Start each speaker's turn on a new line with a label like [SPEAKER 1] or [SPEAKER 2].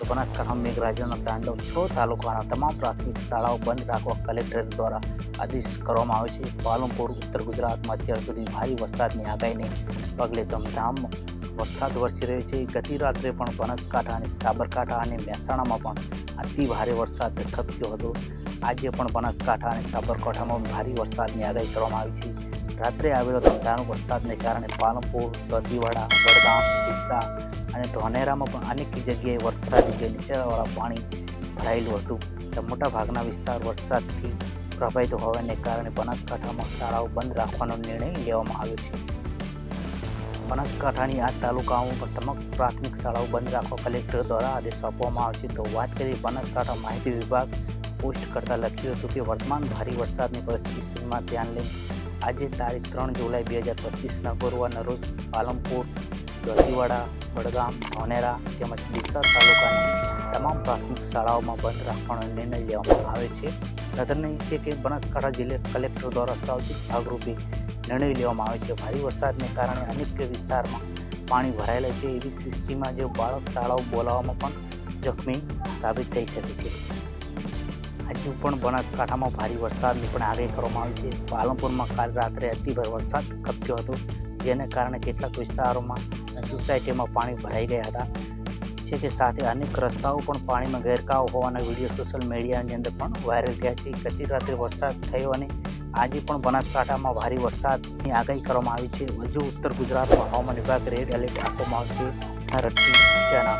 [SPEAKER 1] તો બનાસકાંઠામાં મેઘરાજાનો તાંડવ 6 તાલુકાના તમામ પ્રાથમિક શાળાઓ બંધ રાખવા કલેક્ટર દ્વારા આદેશ કરવામાં આવે છે। પાલનપુર ઉત્તર ગુજરાતમાં અત્યાર સુધી ભારે વરસાદની આગાહીને પગલે ધમધામ વરસાદ વરસી રહ્યો છે। ગત રાત્રે પણ બનાસકાંઠા અને સાબરકાંઠા અને મહેસાણામાં પણ અતિ ભારે વરસાદ ખાબક્યો હતો। આજે પણ બનાસકાંઠા અને સાબરકાંઠામાં ભારે વરસાદની આગાહી કરવામાં આવી છે। રાત્રે આવેલો ધમધામ વરસાદને કારણે પાલનપુર, દંતીવાડા, વડગામ, ડીસા અને ધાનેરામાં પણ અનેક જગ્યાએ વરસાદી નીચાણવાળા પાણી ભરાયેલું હતું। મોટાભાગના વિસ્તાર વરસાદથી પ્રભાવિત હોવાને કારણે બનાસકાંઠામાં શાળાઓ બંધ રાખવાનો નિર્ણય લેવામાં આવ્યો છે। બનાસકાંઠાની આ તાલુકાઓમાં પણ તમામ પ્રાથમિક શાળાઓ બંધ રાખવા કલેક્ટર દ્વારા આદેશ આપવામાં આવે છે। તો વાત કરીએ બનાસકાંઠા માહિતી વિભાગ પોસ્ટ કરતા લખ્યું હતું કે વર્તમાન ભારે વરસાદની પરિસ્થિતિમાં ધ્યાન લઈ આજે તારીખ 3 જુલાઈ 2025ના ગુરુવારના રોજ પાલનપુર, દંતીવાડા, વડગામ, ધાનેરા તેમજ ડીસા તાલુકાની તમામ પ્રાથમિક શાળાઓમાં બંધ રાખવાનો નિર્ણય લેવામાં આવે છે। નોંધનીય છે કે બનાસકાંઠા જિલ્લા કલેક્ટર દ્વારા સાવચેત ભાગરૂપે નિર્ણય લેવામાં આવે છે। ભારે વરસાદને કારણે અનેક વિસ્તારમાં પાણી ભરાયેલા છે। એવી સ્થિતિમાં જે બાળક શાળાઓ બોલાવવામાં પણ જોખમી સાબિત થઈ શકે છે। હજુ પણ બનાસકાંઠામાં ભારે વરસાદની પણ આગાહી કરવામાં આવી છે। પાલનપુરમાં કાલ રાત્રે અતિભારે વરસાદ ખાબક્યો હતો, જેને કારણે કેટલાક વિસ્તારોમાં અને સોસાયટીમાં પાણી ભરાઈ ગયા હતા કે સાથે અનેક રસ્તાઓ પણ પાણીમાં ગરકાવ હોવાના વિડીયો સોશિયલ મીડિયાની અંદર પણ વાયરલ થયા છે। ગત રાત્રે વરસાદ થયો અને આજે પણ બનાસકાંઠામાં ભારે વરસાદની આગાહી કરવામાં આવી છે। હજુ ઉત્તર ગુજરાતમાં હવામાન વિભાગ રેડ એલર્ટ આપવામાં આવશે। રટ્ટી ચેનલ